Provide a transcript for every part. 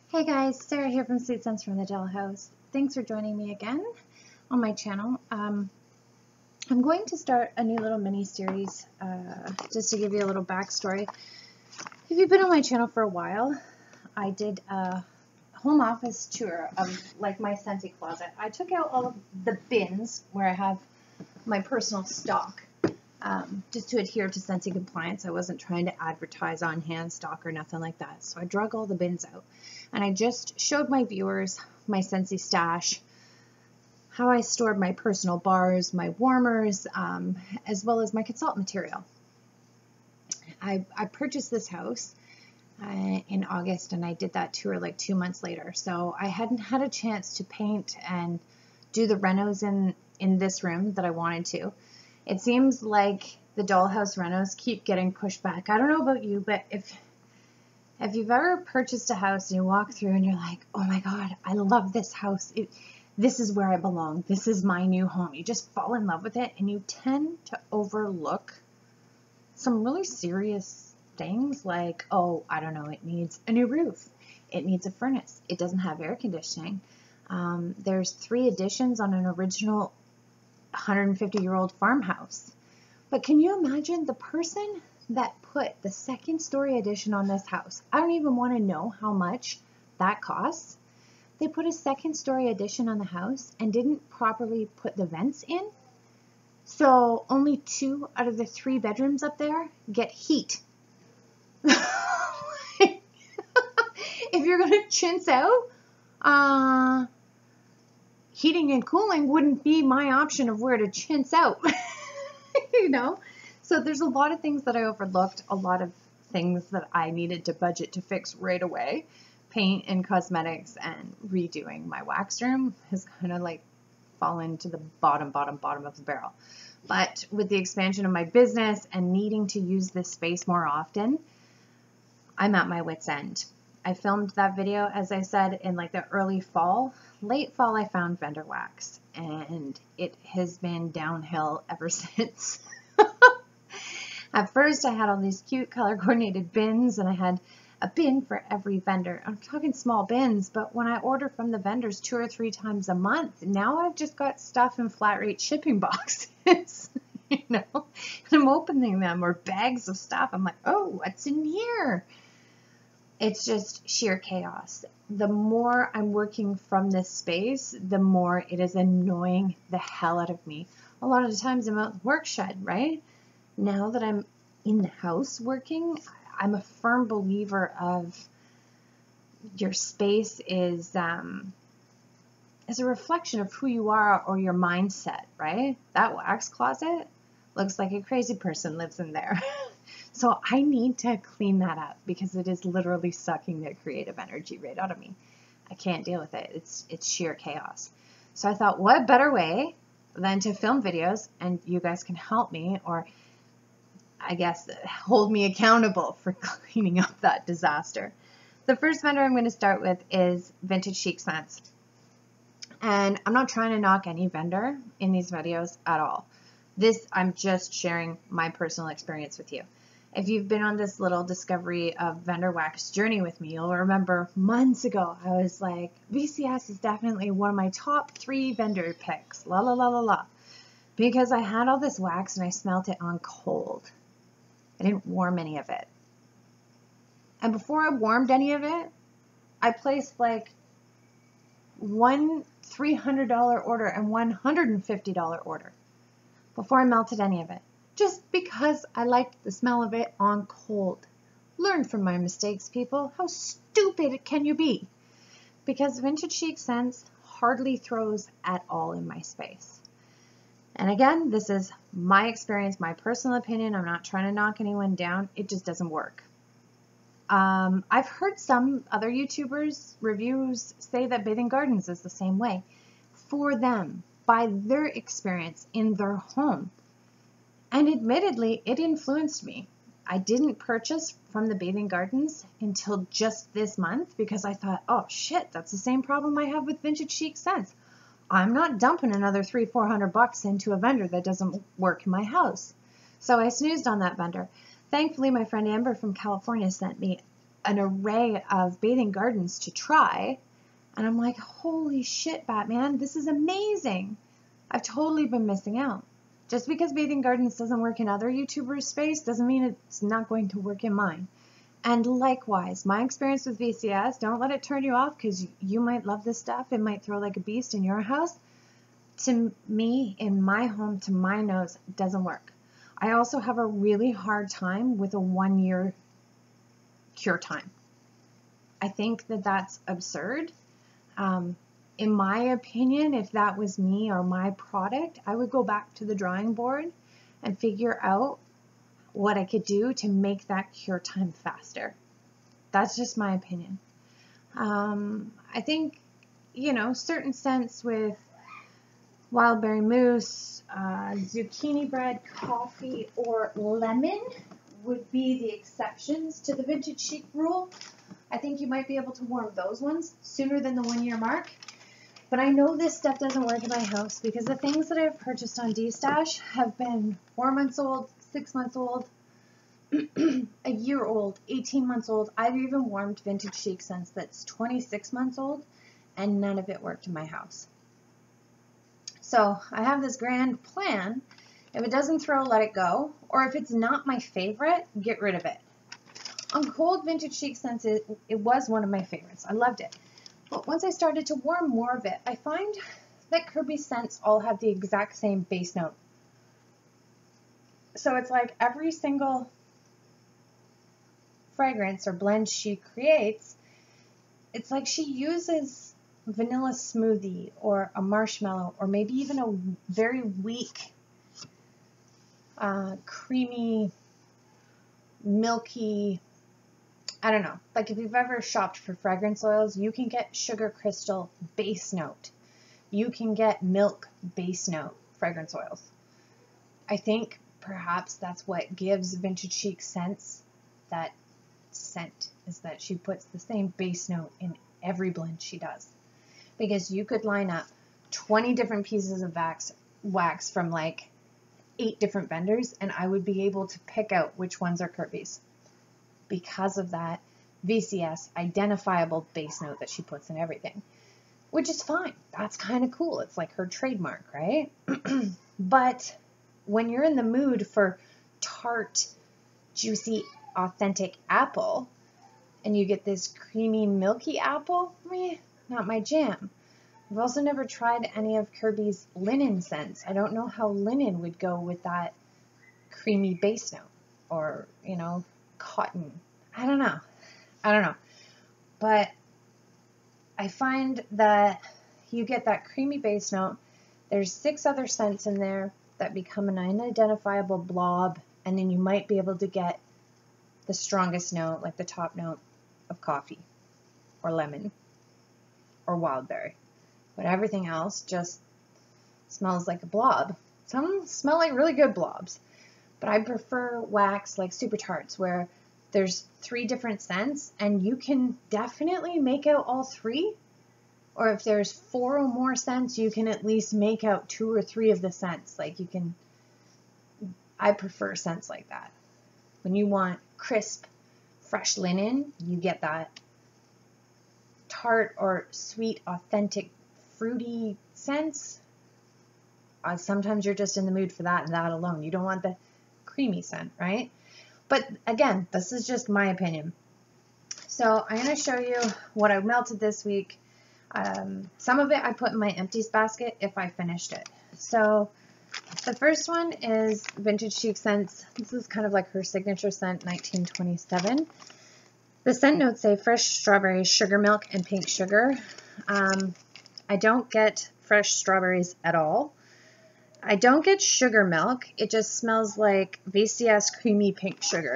Hey guys, Sarah here from Chic Scents from the Dollhouse. Thanks for joining me again on my channel. I'm going to start a new little mini series just to give you a little backstory. If you've been on my channel for a while, I did a home office tour of like my Scentsy closet. I took out all of the bins where I have my personal stock just to adhere to Scentsy compliance. I wasn't trying to advertise on hand stock or nothing like that. So I drug all the bins out. And I just showed my viewers my Scentsy stash, how I stored my personal bars, my warmers, as well as my consultant material. I purchased this house in August, and I did that tour like 2 months later. So I hadn't had a chance to paint and do the renos in this room that I wanted to. It seems like the Dollhouse renos keep getting pushed back. I don't know about you, but if you've ever purchased a house and you walk through and you're like, oh my God, I love this house. This is where I belong. This is my new home. You just fall in love with it, and you tend to overlook some really serious things like, oh, I don't know, it needs a new roof. It needs a furnace. It doesn't have air conditioning. There's 3 additions on an original 150-year-old farmhouse. But can you imagine the person that put the 2nd story addition on this house? I don't even want to know how much that costs. They put a 2nd story addition on the house and didn't properly put the vents in. So only 2 out of the 3 bedrooms up there get heat. If you're going to chintz out, heating and cooling wouldn't be my option of where to chintz out. You know? So there's a lot of things that I overlooked, a lot of things that I needed to budget to fix right away. Paint and cosmetics and redoing my wax room has kind of like fallen to the bottom of the barrel. But with the expansion of my business and needing to use this space more often, I'm at my wit's end. I filmed that video, as I said, in like the early fall. Late fall, I found vendor wax, and it has been downhill ever since. At first, I had all these cute color-coordinated bins, and I had a bin for every vendor. I'm talking small bins, but when I order from the vendors 2 or 3 times a month, now I've just got stuff in flat-rate shipping boxes, you know, and I'm opening them, or bags of stuff. I'm like, oh, what's in here? It's just sheer chaos. The more I'm working from this space, the more it is annoying the hell out of me. A lot of the times I'm out in the work shed, right? Now that I'm in the house working, I'm a firm believer of your space is a reflection of who you are or your mindset, right? That wax closet looks like a crazy person lives in there. So I need to clean that up because it is literally sucking the creative energy right out of me. I can't deal with it. It's sheer chaos. So I thought, what better way than to film videos, and you guys can help me, or I guess hold me accountable for cleaning up that disaster. The first vendor I'm going to start with is Vintage Chic Scents. And I'm not trying to knock any vendor in these videos at all. I'm just sharing my personal experience with you. If you've been on this little discovery of vendor wax journey with me, you'll remember months ago I was like, VCS is definitely one of my top 3 vendor picks, la la la la la, because I had all this wax and I smelt it on cold. I didn't warm any of it. And before I warmed any of it, I placed like one $300 order and $150 order before I melted any of it. Just because I liked the smell of it on cold. Learn from my mistakes, people. How stupid can you be? Because Vintage Chic Scents hardly throws at all in my space. And again, this is my experience, my personal opinion. I'm not trying to knock anyone down. It just doesn't work. I've heard some other YouTubers' reviews say that Bathing Gardens is the same way. For them, by their experience in their home. And admittedly, it influenced me. I didn't purchase from the Bathing Gardens until just this month because I thought, oh shit, that's the same problem I have with Vintage Chic Scents. I'm not dumping another $300-400 into a vendor that doesn't work in my house. So I snoozed on that vendor. Thankfully, my friend Amber from California sent me an array of bathing gardens to try. And I'm like, holy shit, Batman, this is amazing. I've totally been missing out. Just because bathing gardens doesn't work in other YouTubers' space doesn't mean it's not going to work in mine. And likewise, my experience with VCS, don't let it turn you off because you might love this stuff. It might throw like a beast in your house. To me, in my home, to my nose, it doesn't work. I also have a really hard time with a 1-year cure time. I think that that's absurd. In my opinion, if that was me or my product, I would go back to the drawing board and figure out what I could do to make that cure time faster. That's just my opinion. I think, you know, certain scents with wildberry mousse, zucchini bread, coffee, or lemon would be the exceptions to the vintage chic rule. I think you might be able to warm those ones sooner than the 1-year mark. But I know this stuff doesn't work in my house because the things that I've purchased on D-Stash have been 4 months old, 6 months old, a year old, 18 months old. I've even warmed vintage Chic Scents that's 26 months old, and none of it worked in my house. So I have this grand plan. If it doesn't throw, let it go. Or if it's not my favorite, get rid of it. On cold vintage Chic Scents, it was one of my favorites. I loved it. But once I started to warm more of it, I find that Kirby scents all have the exact same base note. So it's like every single fragrance or blend she creates, it's like she uses vanilla smoothie or a marshmallow or maybe even a very weak, creamy, milky, I don't know. Like if you've ever shopped for fragrance oils, you can get sugar crystal base note. You can get milk base note fragrance oils. I think perhaps that's what gives vintage Chic Scents that scent, is that she puts the same base note in every blend she does. Because you could line up 20 different pieces of wax from like 8 different vendors, and I would be able to pick out which ones are Kirby's. Because of that VCS identifiable base note that she puts in everything, which is fine. That's kind of cool. It's like her trademark, right? But when you're in the mood for tart, juicy, authentic apple, and you get this creamy, milky apple, not my jam. I've also never tried any of Kirby's linen scents. I don't know how linen would go with that creamy base note, or, you know, cotton. I don't know. But I find that you get that creamy base note. There's 6 other scents in there that become an unidentifiable blob, and then you might be able to get the strongest note, like the top note of coffee or lemon or wildberry. But everything else just smells like a blob. Some smell like really good blobs. But I prefer wax like Super Tarts, where there's 3 different scents and you can definitely make out all 3. Or if there's 4 or more scents, you can at least make out 2 or 3 of the scents. Like you can, I prefer scents like that. When you want crisp, fresh linen, you get that tart or sweet, authentic, fruity scents. Sometimes you're just in the mood for that and that alone. You don't want the creamy scent, right? But again, this is just my opinion. So I'm going to show you what I melted this week. Some of it I put in my empties basket if I finished it. So the first one is Vintage Chic Scents. This is kind of like her signature scent, 1927. The scent notes say fresh strawberries, sugar milk, and pink sugar. I don't get fresh strawberries at all. I don't get sugar milk. It just smells like VCS creamy pink sugar.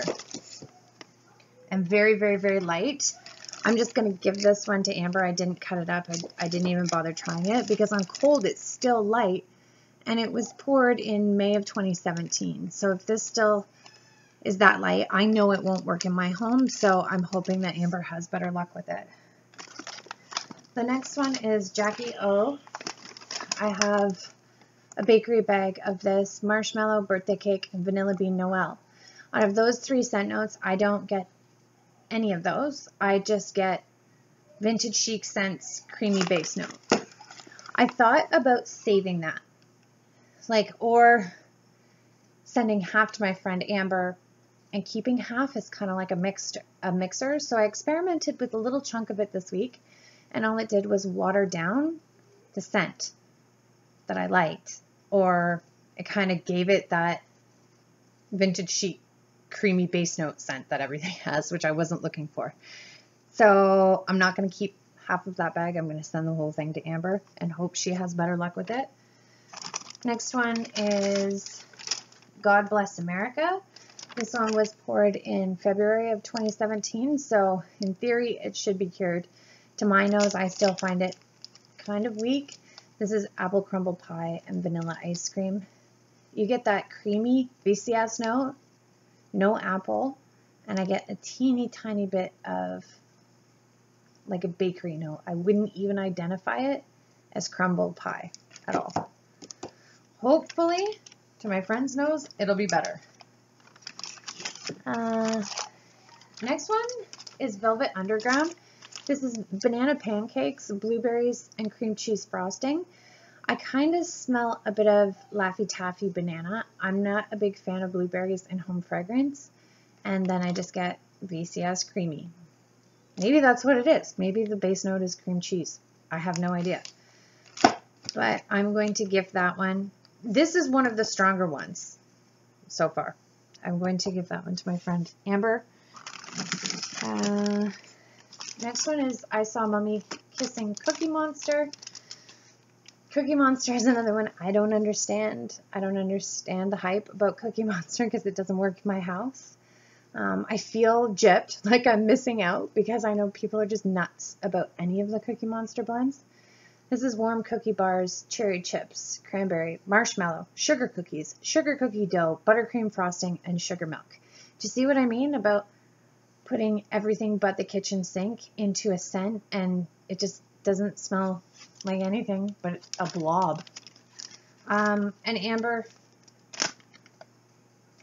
And very, very, very light. I'm just going to give this one to Amber. I didn't cut it up. I didn't even bother trying it because on cold it's still light. And it was poured in May of 2017. So if this still is that light, I know it won't work in my home. So I'm hoping that Amber has better luck with it. The next one is Jackie O. I have a bakery bag of this marshmallow, birthday cake, and vanilla bean Noel. Out of those 3 scent notes, I don't get any of those. I just get Vintage Chic Scents Creamy Base Note. I thought about saving that, like, or sending half to my friend Amber and keeping half as kind of like a mixer. So I experimented with a little chunk of it this week, and all it did was water down the scent that I liked, or it kind of gave it that Vintage Chic creamy base note scent that everything has, which I wasn't looking for. So I'm not going to keep half of that bag. I'm going to send the whole thing to Amber and hope she has better luck with it. Next one is God Bless America. This one was poured in February of 2017, so in theory it should be cured. To my nose, I still find it kind of weak. This is apple crumble pie and vanilla ice cream. You get that creamy VCS note, no apple, and I get a teeny tiny bit of like a bakery note. I wouldn't even identify it as crumble pie at all. Hopefully, to my friend's nose, it'll be better. Next one is Velvet Underground. This is banana pancakes, blueberries, and cream cheese frosting. I kind of smell a bit of Laffy Taffy banana. I'm not a big fan of blueberries in home fragrance. And then I just get VCS creamy. Maybe that's what it is. Maybe the base note is cream cheese. I have no idea. But I'm going to gift that one. This is one of the stronger ones so far. I'm going to give that one to my friend Amber. Next one is I Saw Mommy Kissing Cookie Monster. Cookie Monster is another one I don't understand. I don't understand the hype about Cookie Monster because it doesn't work in my house. I feel gypped, like I'm missing out, because I know people are just nuts about any of the Cookie Monster blends. This is warm cookie bars, cherry chips, cranberry, marshmallow, sugar cookies, sugar cookie dough, buttercream frosting, and sugar milk. Do you see what I mean about putting everything but the kitchen sink into a scent and it just doesn't smell like anything but a blob? And Amber,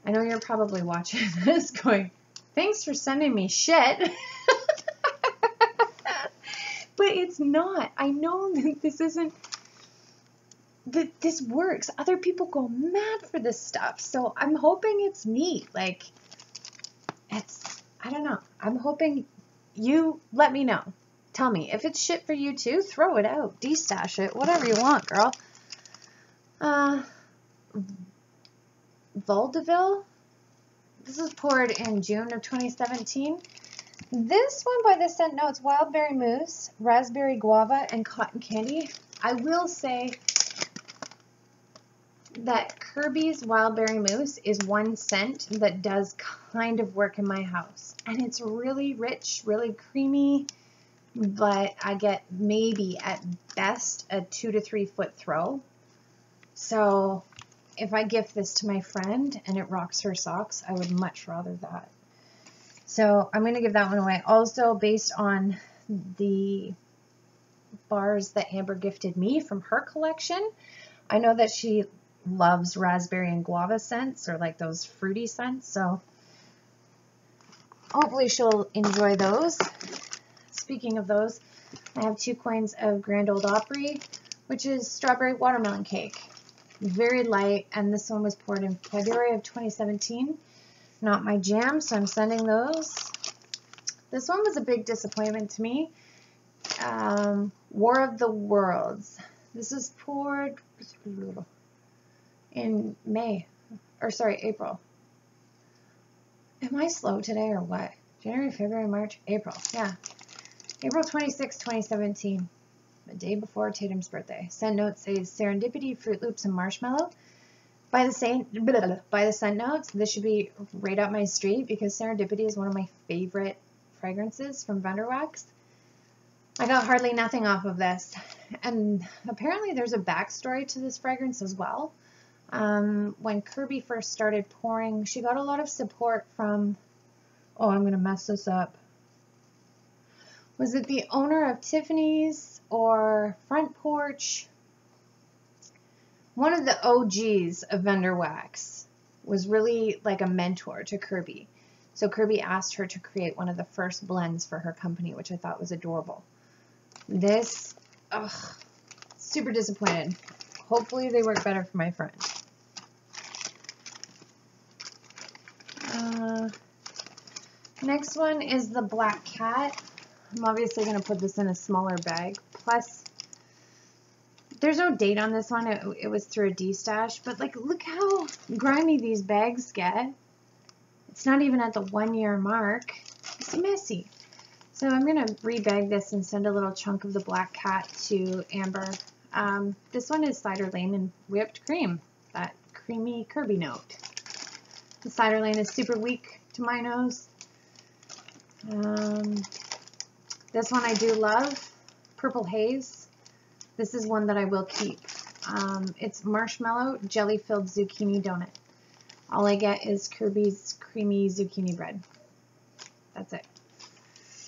I know you're probably watching this going, thanks for sending me shit. But it's not. I know that this isn't, that this works. Other people go mad for this stuff. So I'm hoping it's me. Like, it's, I don't know. I'm hoping you let me know. Tell me. If it's shit for you too, throw it out. Destash it. Whatever you want, girl. Vaudeville. This was poured in June of 2017. This one by the scent notes, wild berry mousse, raspberry guava, and cotton candy. I will say that Kirby's wild berry mousse is one scent that does kind of work in my house. And it's really rich, really creamy, but I get maybe at best a 2 to 3 foot throw. So if I gift this to my friend and it rocks her socks, I would much rather that. So I'm going to give that one away. Also, based on the bars that Amber gifted me from her collection, I know that she loves raspberry and guava scents, or like those fruity scents. So hopefully she'll enjoy those. Speaking of those, I have 2 coins of Grand Ole Opry, which is strawberry watermelon cake. Very light, and this one was poured in February of 2017. Not my jam, so I'm sending those. This one was a big disappointment to me. War of the Worlds. This is poured in April. Am I slow today or what? January, February, March, April. Yeah. April 26, 2017. The day before Tatum's birthday. Scent note says serendipity, Fruit Loops, and marshmallow. By the scent notes, this should be right up my street because serendipity is one of my favorite fragrances from Vendor Wax. I got hardly nothing off of this. And apparently there's a backstory to this fragrance as well. When Kirby first started pouring, she got a lot of support from, oh, I'm going to mess this up. Was it the owner of Tiffany's or Front Porch? One of the OGs of Vendor Wax was really like a mentor to Kirby. So Kirby asked her to create one of the first blends for her company, which I thought was adorable. This, ugh, super disappointed. Hopefully they work better for my friend. Next one is the Black Cat. I'm obviously going to put this in a smaller bag. Plus, there's no date on this one. It was through a D-stash. But, like, look how grimy these bags get. It's not even at the 1 year mark. It's messy. So I'm going to rebag this and send a little chunk of the Black Cat to Amber. This one is Cider Lane and whipped cream. That creamy Kirby note. The Cider Lane is super weak to my nose. This one I do love. Purple Haze. This is one that I will keep. It's marshmallow jelly-filled zucchini donut. All I get is Kirby's creamy zucchini bread. That's it.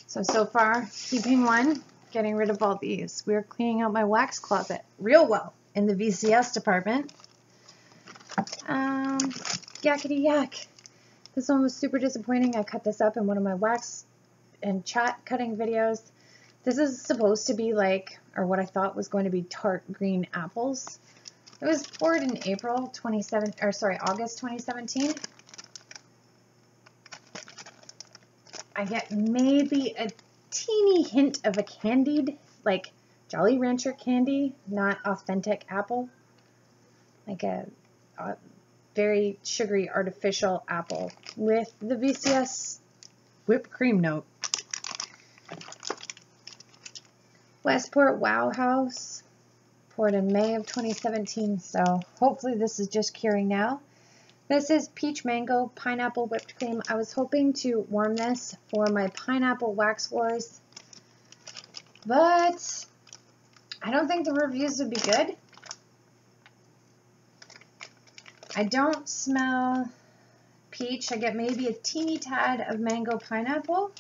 So far, keeping one, getting rid of all these. We're cleaning out my wax closet real well in the VCS department. Yakety yak. This one was super disappointing. I cut this up in one of my wax and chat cutting videos. This is supposed to be like, or what I thought was going to be tart green apples. It was poured in August 2017. I get maybe a teeny hint of a candied, like Jolly Rancher candy, not authentic apple. Like a very sugary artificial apple with the VCS whipped cream note. Westport Wow House, poured in May of 2017, so hopefully this is just curing now. This is peach mango pineapple whipped cream. I was hoping to warm this for my pineapple wax wars, but I don't think the reviews would be good. I don't smell peach. I get maybe a teeny tad of mango pineapple.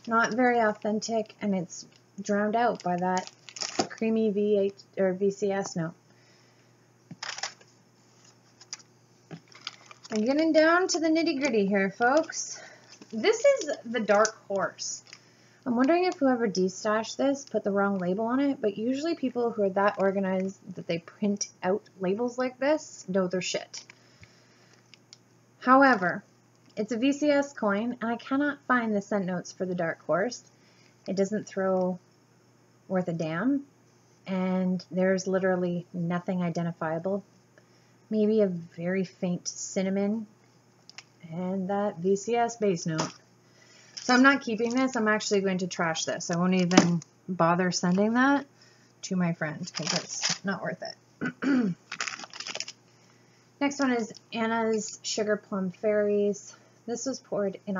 Not very authentic, and it's drowned out by that creamy VCS note. I'm getting down to the nitty-gritty here, folks. This is the Dark Horse. I'm wondering if whoever destashed this put the wrong label on it, but usually people who are that organized that they print out labels like this know their shit. However, it's a VCS coin, and I cannot find the scent notes for the Dark Horse. It doesn't throw worth a damn, and there's literally nothing identifiable. Maybe a very faint cinnamon and that VCS base note. So I'm not keeping this. I'm actually going to trash this. I won't even bother sending that to my friend because it's not worth it. Next one is Anna's Sugar Plum Fairies. This was poured in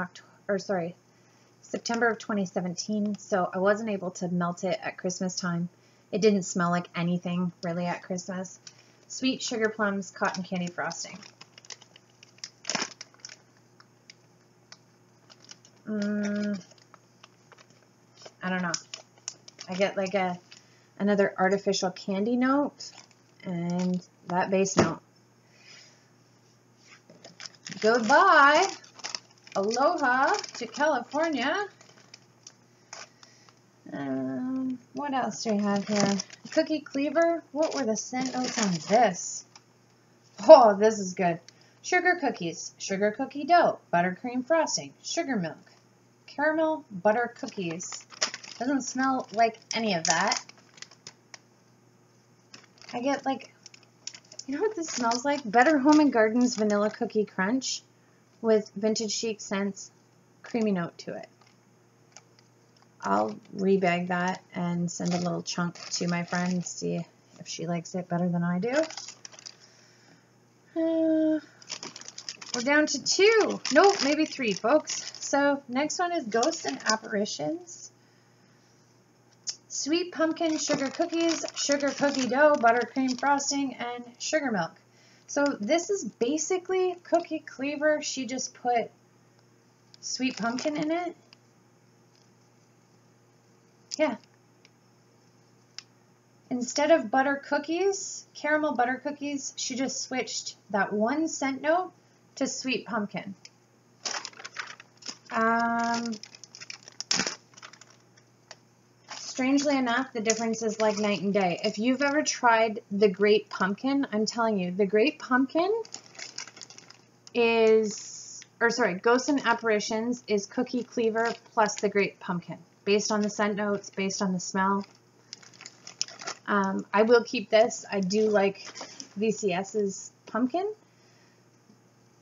September of 2017, so I wasn't able to melt it at Christmas time. It didn't smell like anything really at Christmas. Sweet Sugar Plums Cotton Candy Frosting. I don't know. I get like another artificial candy note and that base note. Goodbye. Aloha to California. What else do we have here? Cookie Cleaver. What were the scent notes on this? Oh, this is good. Sugar cookies, sugar cookie dough, buttercream frosting, sugar milk, caramel butter cookies. Doesn't smell like any of that. I get like, you know what this smells like? Better Home and Gardens Vanilla Cookie Crunch with Vintage Chic Scents creamy note to it. I'll rebag that and send a little chunk to my friend, see if she likes it better than I do. We're down to 2. Nope, maybe 3, folks. So next one is Ghosts and Apparitions. Sweet pumpkin sugar cookies, sugar cookie dough, buttercream frosting, and sugar milk. So this is basically Cookie Cleaver. She just put sweet pumpkin in it. Yeah. Instead of butter cookies, caramel butter cookies, she just switched that one scent note to sweet pumpkin. Strangely enough, the difference is like night and day. If you've ever tried the Great Pumpkin, I'm telling you, the Great Pumpkin is, Ghosts and Apparitions is Cookie Cleaver plus the Great Pumpkin. Based on the scent notes, based on the smell. I will keep this. I do like VCS's pumpkin.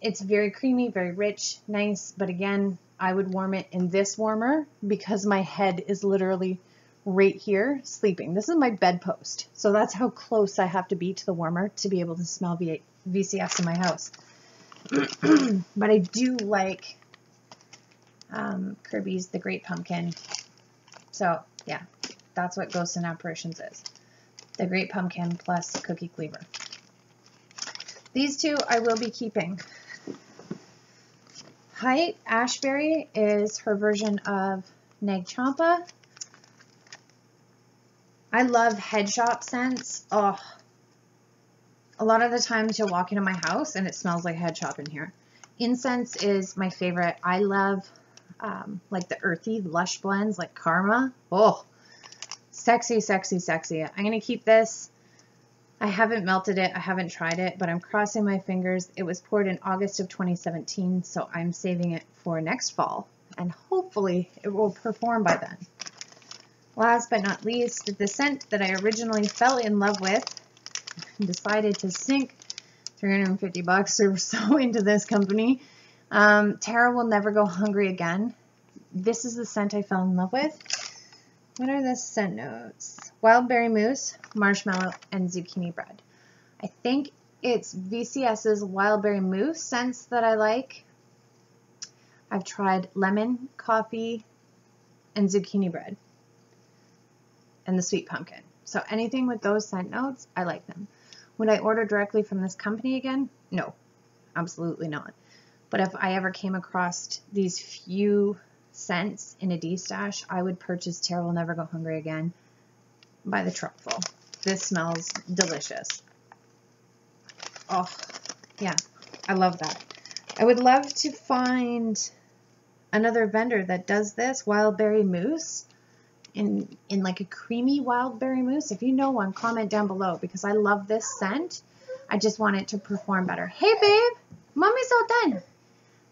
It's very creamy, very rich, nice, but again, I would warm it in this warmer because my head is literally right here sleeping. This is my bedpost, so that's how close I have to be to the warmer to be able to smell VCS in my house. But I do like Kirby's The Great Pumpkin. So yeah, that's what Ghosts and Apparitions is. The Great Pumpkin plus Cookie Cleaver. These two I will be keeping. Height Ashberry is her version of Nag Champa. I love head shop scents. Oh, a lot of the times you'll walk into my house and it smells like head shop in here. Incense is my favorite. I love like the earthy, lush blends like Karma. Oh, sexy, sexy, sexy. I'm going to keep this. I haven't melted it. I haven't tried it, but I'm crossing my fingers. It was poured in August of 2017, so I'm saving it for next fall, and hopefully it will perform by then. Last but not least, the scent that I originally fell in love with and decided to sink $350 or so into this company. Tara Will Never Go Hungry Again. This is the scent I fell in love with. What are the scent notes? Wild berry mousse, marshmallow, and zucchini bread. I think it's VCS's wild berry mousse scents that I like. I've tried lemon, coffee, and zucchini bread, and the sweet pumpkin. So anything with those scent notes, I like them. Would I order directly from this company again? No, absolutely not. But if I ever came across these few scents in a D-stash, I would purchase Tara Will Never Go Hungry Again by the truckful. This smells delicious. Oh, yeah, I love that. I would love to find another vendor that does this wild berry mousse in like a creamy wild berry mousse. If you know one, comment down below because I love this scent. I just want it to perform better. Hey babe, mommy's all done.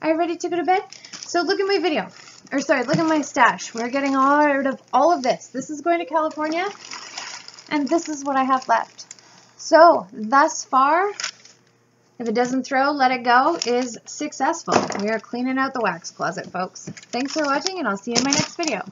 Are you ready to go to bed? So look at my video. Or sorry, look at my stash. We're getting rid of all of this. This is going to California, and this is what I have left. So thus far, if it doesn't throw, let it go is successful. We are cleaning out the wax closet, folks. Thanks for watching, and I'll see you in my next video.